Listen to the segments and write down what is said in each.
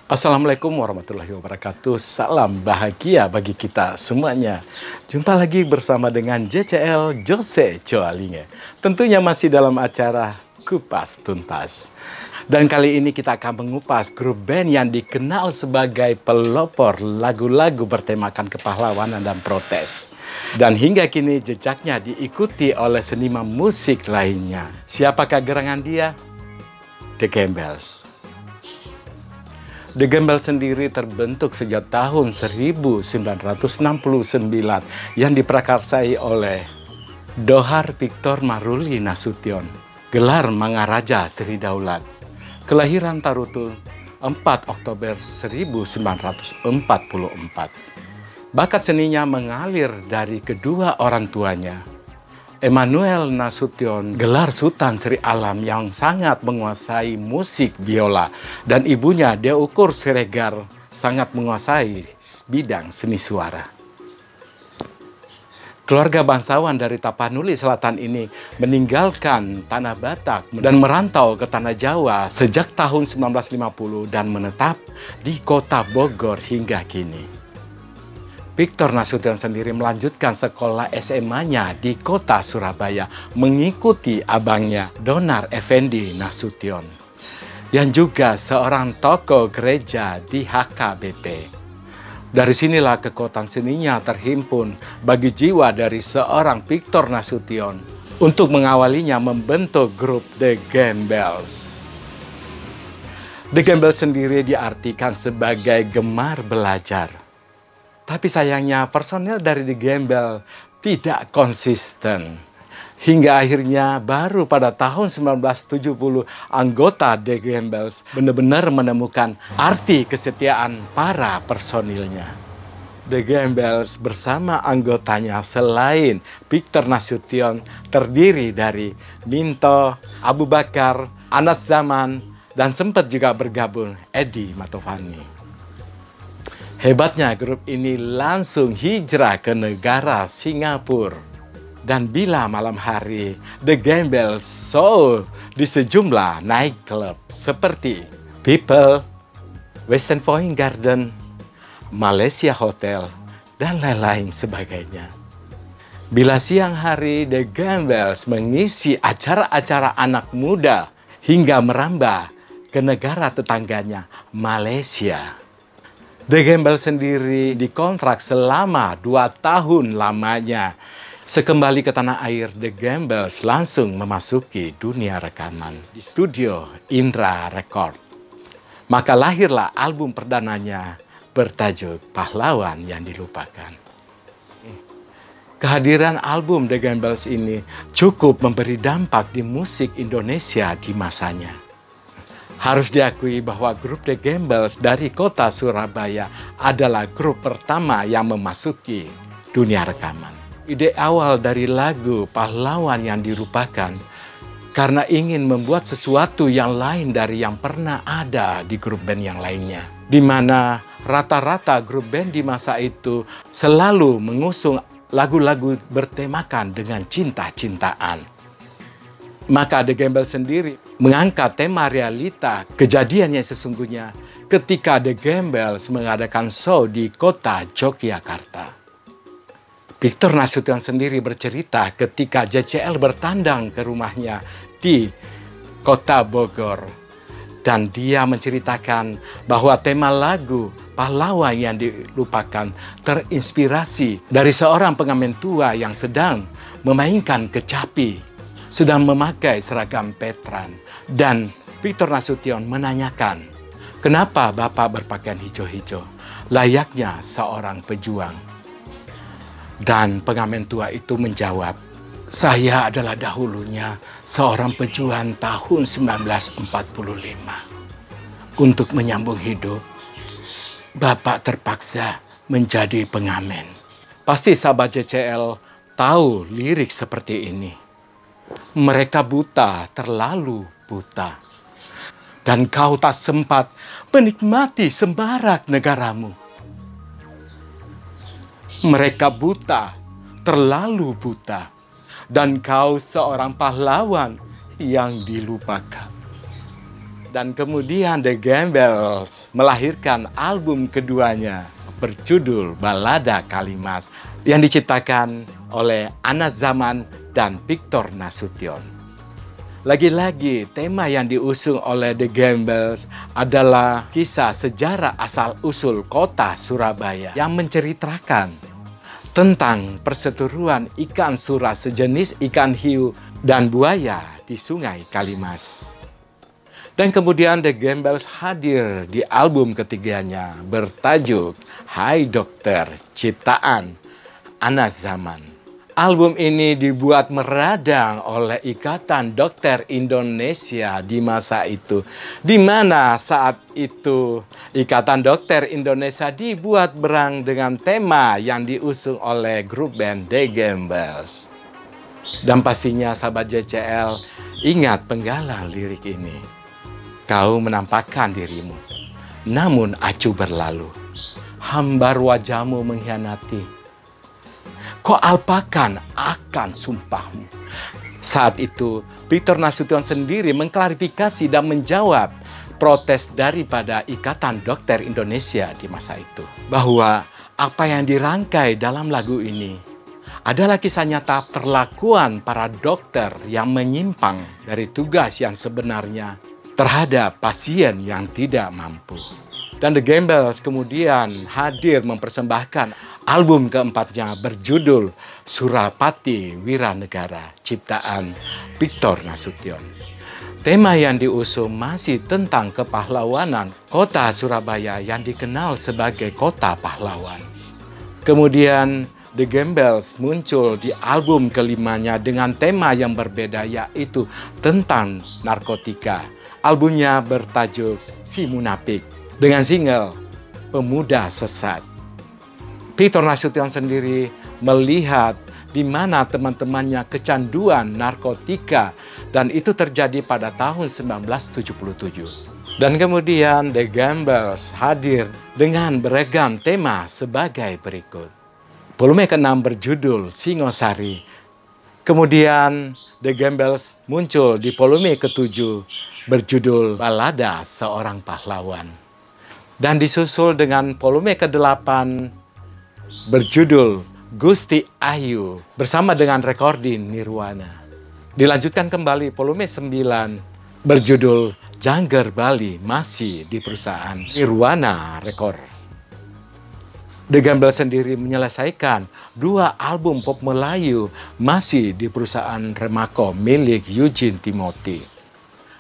Assalamualaikum warahmatullahi wabarakatuh. Salam bahagia bagi kita semuanya. Jumpa lagi bersama dengan JCL Jose Coalinge. Tentunya masih dalam acara Kupas Tuntas. Dan kali ini kita akan mengupas grup band yang dikenal sebagai pelopor lagu-lagu bertemakan kepahlawanan dan protes. Dan hingga kini jejaknya diikuti oleh seniman musik lainnya. Siapakah gerangan dia? The Gembels. The Gembels sendiri terbentuk sejak tahun 1969 yang diprakarsai oleh Dhohar Victor Maruli Nasution, gelar Mangaraja Sri Daulat, kelahiran Tarutul 4 Oktober 1944. Bakat seninya mengalir dari kedua orang tuanya. Emmanuel Nasution, gelar Sultan Sri Alam yang sangat menguasai musik biola, dan ibunya Deukur Siregar sangat menguasai bidang seni suara. Keluarga bangsawan dari Tapanuli Selatan ini meninggalkan tanah Batak dan merantau ke tanah Jawa sejak tahun 1950 dan menetap di kota Bogor hingga kini. Victor Nasution sendiri melanjutkan sekolah SMA-nya di kota Surabaya mengikuti abangnya Donar Effendi Nasution yang juga seorang tokoh gereja di HKBP. Dari sinilah kekuatan seninya terhimpun bagi jiwa dari seorang Victor Nasution untuk mengawalinya membentuk grup The Gembels. The Gembels sendiri diartikan sebagai gemar belajar. Tapi sayangnya personel dari The Gembels tidak konsisten. Hingga akhirnya baru pada tahun 1970 anggota The Gembels benar-benar menemukan arti kesetiaan para personilnya. The Gembels bersama anggotanya selain Victor Nasution terdiri dari Minto, Abu Bakar, Anas Zaman, dan sempat juga bergabung Edi Matovani. Hebatnya grup ini langsung hijrah ke negara Singapura. Dan bila malam hari, The Gembels show di sejumlah nightclub seperti People, Western Point Garden, Malaysia Hotel, dan lain-lain sebagainya. Bila siang hari, The Gembels mengisi acara-acara anak muda hingga merambah ke negara tetangganya, Malaysia. The Gembels sendiri dikontrak selama 2 tahun lamanya. Sekembali ke tanah air, The Gembels langsung memasuki dunia rekaman di studio Indra Record. Maka lahirlah album perdananya bertajuk Pahlawan Yang Dilupakan. Kehadiran album The Gembels ini cukup memberi dampak di musik Indonesia di masanya. Harus diakui bahwa grup The Gembels dari kota Surabaya adalah grup pertama yang memasuki dunia rekaman. Ide awal dari lagu Pahlawan Yang Dilupakan karena ingin membuat sesuatu yang lain dari yang pernah ada di grup band yang lainnya. Di mana rata-rata grup band di masa itu selalu mengusung lagu-lagu bertemakan dengan cinta-cintaan. Maka The Gembels sendiri mengangkat tema realita kejadian yang sesungguhnya ketika The Gembels mengadakan show di kota Yogyakarta. Victor Nasution sendiri bercerita ketika JCL bertandang ke rumahnya di kota Bogor. Dan dia menceritakan bahwa tema lagu Pahlawan Yang Dilupakan terinspirasi dari seorang pengamen tua yang sedang memainkan kecapi, sedang memakai seragam Petran. Dan Victor Nasution menanyakan, kenapa Bapak berpakaian hijau-hijau? Layaknya seorang pejuang. Dan pengamen tua itu menjawab, saya adalah dahulunya seorang pejuang tahun 1945. Untuk menyambung hidup, Bapak terpaksa menjadi pengamen. Pasti sahabat JCL tahu lirik seperti ini. Mereka buta, terlalu buta. Dan kau tak sempat menikmati semarak negaramu. Mereka buta, terlalu buta. Dan kau seorang pahlawan yang dilupakan. Dan kemudian The Gamblers melahirkan album keduanya berjudul Balada Kalimas yang diciptakan oleh Anas Zaman dan Victor Nasution. Lagi-lagi tema yang diusung oleh The Gamblers adalah kisah sejarah asal-usul kota Surabaya yang menceritakan tentang perseteruan ikan sura sejenis ikan hiu dan buaya di Sungai Kalimas. Dan kemudian The Gamblers hadir di album ketiganya bertajuk Hai Dokter, ciptaan Anas Zaman. Album ini dibuat meradang oleh Ikatan Dokter Indonesia di masa itu, di mana saat itu Ikatan Dokter Indonesia dibuat berang dengan tema yang diusung oleh grup band The Gamblers. Dan pastinya sahabat JCL ingat penggalan lirik ini. Kau menampakkan dirimu, namun acuh berlalu. Hambar wajahmu mengkhianati. Kau alpakan akan sumpahmu. Saat itu, Victor Nasution sendiri mengklarifikasi dan menjawab protes daripada Ikatan Dokter Indonesia di masa itu. Bahwa apa yang dirangkai dalam lagu ini adalah kisah nyata perlakuan para dokter yang menyimpang dari tugas yang sebenarnya terhadap pasien yang tidak mampu. Dan The Gamblers kemudian hadir mempersembahkan album keempatnya berjudul Surapati Wiranegara, ciptaan Victor Nasution. Tema yang diusung masih tentang kepahlawanan kota Surabaya yang dikenal sebagai kota pahlawan. Kemudian The Gamblers muncul di album kelimanya dengan tema yang berbeda, yaitu tentang narkotika. Albumnya bertajuk Si Munafik dengan single Pemuda Sesat. Victor Nasution sendiri melihat di mana teman-temannya kecanduan narkotika dan itu terjadi pada tahun 1977. Dan kemudian The Gamblers hadir dengan beragam tema sebagai berikut. Volume ke-6 berjudul Singosari. Kemudian The Gamblers muncul di volume ke-7 berjudul Balada Seorang Pahlawan. Dan disusul dengan volume ke-8 berjudul Gusti Ayu bersama dengan recording Nirwana. Dilanjutkan kembali volume 9 berjudul Jangger Bali masih di perusahaan Nirwana Record. The Gamblers sendiri menyelesaikan 2 album pop Melayu masih di perusahaan Remako milik Eugene Timothy.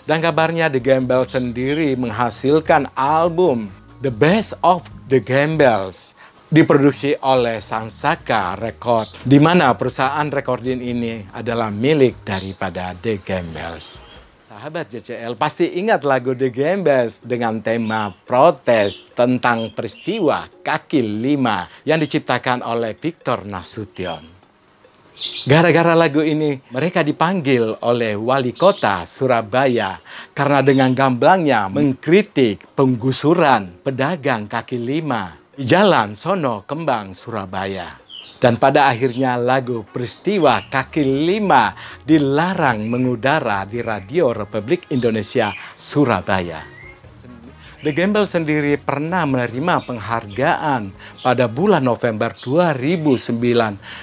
Dan kabarnya The Gamblers sendiri menghasilkan album The Best of The Gamblers diproduksi oleh Sansaka Record, di mana perusahaan recording ini adalah milik daripada The Gamblers. Sahabat JCL pasti ingat lagu The Gamblers dengan tema protes tentang peristiwa kaki 5 yang diciptakan oleh Victor Nasution. Gara-gara lagu ini, mereka dipanggil oleh wali kota Surabaya karena dengan gamblangnya mengkritik penggusuran pedagang kaki 5 di Jalan Sono Kembang, Surabaya. Dan pada akhirnya lagu peristiwa kaki 5 dilarang mengudara di Radio Republik Indonesia Surabaya. The Gamblers sendiri pernah menerima penghargaan pada bulan November 2009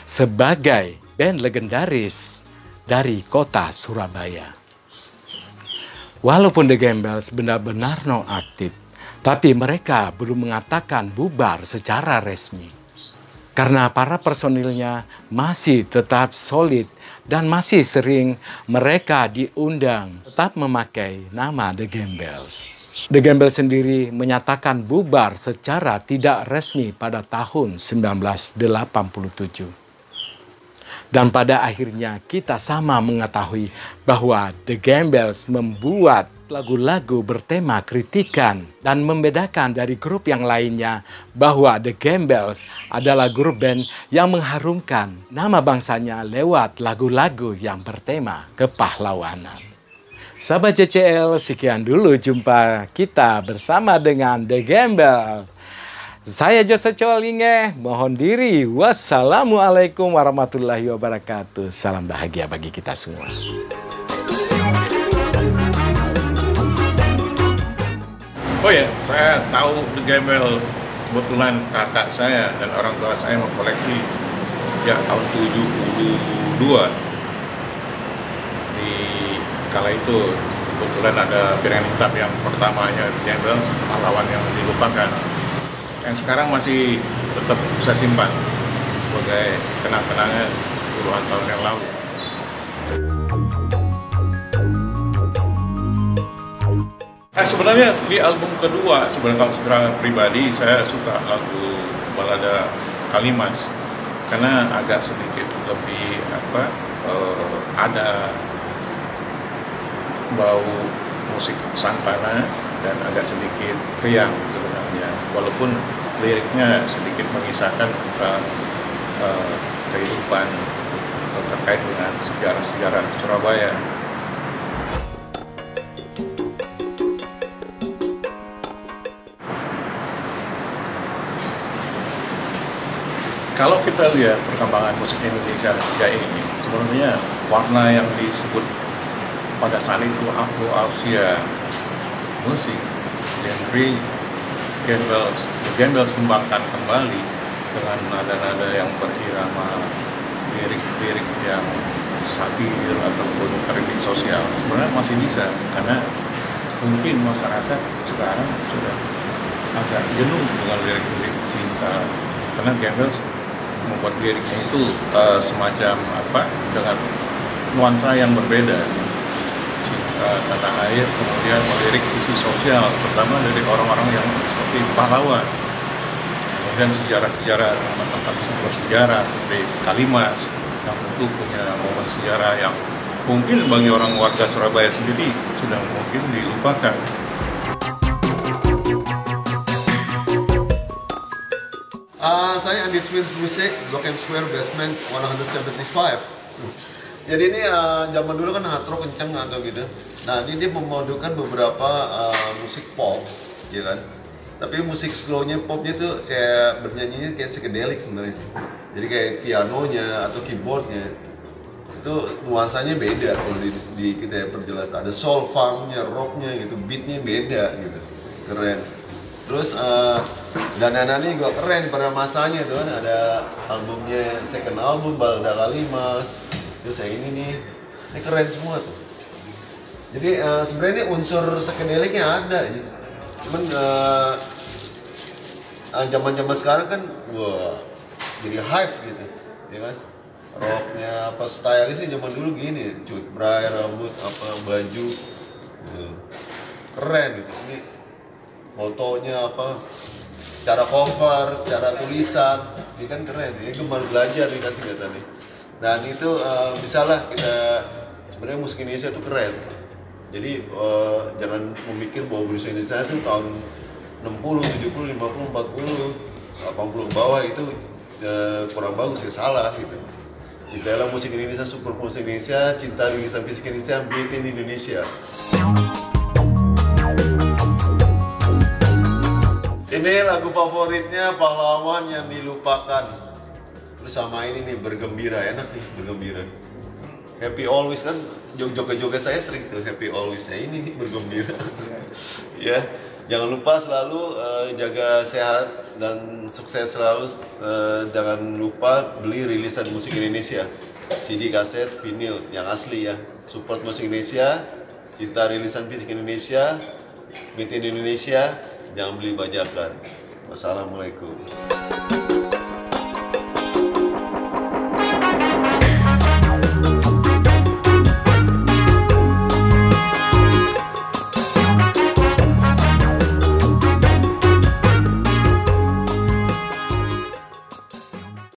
sebagai band legendaris dari kota Surabaya. Walaupun The Gamblers benar-benar non-aktif, tapi mereka belum mengatakan bubar secara resmi. Karena para personilnya masih tetap solid dan masih sering mereka diundang tetap memakai nama The Gamblers. The Gamblers sendiri menyatakan bubar secara tidak resmi pada tahun 1987. Dan pada akhirnya kita sama mengetahui bahwa The Gamblers membuat lagu-lagu bertema kritikan dan membedakan dari grup yang lainnya bahwa The Gamblers adalah grup band yang mengharumkan nama bangsanya lewat lagu-lagu yang bertema kepahlawanan. Sahabat JCL, sekian dulu jumpa kita bersama dengan The Gamblers. Saya Jose Colinge, mohon diri. Wassalamualaikum warahmatullahi wabarakatuh. Salam bahagia bagi kita semua. Oh ya, saya tahu The Gembel. Kebetulan kakak saya dan orang tua saya mengkoleksi sejak tahun 72. Di kala itu kebetulan ada piringan hitam yang pertamanya The Gembel, pahlawan yang dilupakan. Yang sekarang masih tetap saya simpan sebagai kenang-kenangan puluhan tahun yang lalu. Sebenarnya di album kedua, sebenarnya kalau secara pribadi saya suka lagu balada Kalimas karena agak sedikit lebih ada bau musik santana dan agak sedikit riang sebenarnya, walaupun liriknya sedikit mengisahkan tentang kehidupan terkait dengan sejarah-sejarah Surabaya. Kalau kita lihat perkembangan musik Indonesia sejak ini, sebenarnya warna yang disebut pada saat itu Afro-Asia musik, genre Gembels kembangkan kembali dengan nada-nada yang berirama, lirik-lirik yang satir ataupun kritik sosial. Sebenarnya masih bisa, karena mungkin masyarakat sekarang sudah agak jenuh dengan lirik-lirik cinta, karena Gembels membuat liriknya itu semacam dengan nuansa yang berbeda, cinta tanah air, kemudian melirik sisi sosial, pertama dari orang-orang yang seperti pahlawan, kemudian sejarah-sejarah tentang sejarah seperti Kalimas yang tentu punya momen sejarah yang mungkin bagi orang warga Surabaya sendiri sudah mungkin dilupakan. Saya Andi Twins Musik, Blok M Square, Basement 175. Jadi ini zaman dulu kan hard rock kenceng atau gitu. Nah ini dia memadukan beberapa musik pop, ya kan. Tapi musik slownya, popnya tuh kayak bernyanyinya kayak psychedelic sebenarnya sih. Jadi kayak pianonya atau keyboardnya itu nuansanya beda kalau di kita perjelas. Ada soul, funknya, rocknya gitu, beatnya beda gitu, keren. Terus dananannya juga keren pada masanya tuh kan, ada albumnya, second album Balada Kalimas, terus yang ini keren semua tuh. Jadi sebenarnya unsur psychedelicnya ada ini, cuman zaman-zaman sekarang kan wah jadi hype gitu, ya kan. Rocknya apa stylenya zaman dulu gini, cut bray, rambut apa baju, keren gitu. Ini fotonya apa, cara cover, cara tulisan, ini kan keren. Ini gemar belajar nih kasih kata nih. Dan itu bisalah kita, sebenarnya musik Indonesia itu keren. Jadi jangan memikir bahwa musik Indonesia itu tahun 60, 70, 50, 40, 80 bawah itu kurang bagus, ya salah gitu. Cintailah musik Indonesia, support musik Indonesia, cinta rilisan fisik Indonesia, Made in Indonesia. Ini lagu favoritnya Pahlawan yang Dilupakan. Terus sama ini nih, Bergembira, enak nih Bergembira. Happy Always kan, joget-joget saya sering tuh Happy Always. Ya ini nih Bergembira. Ya, jangan lupa selalu jaga sehat dan sukses selalu. Jangan lupa beli rilisan musik Indonesia, CD, kaset, vinil yang asli ya. Support musik Indonesia, cinta rilisan fisik Indonesia, Made in Indonesia. Jangan beli bajakan. Wassalamualaikum.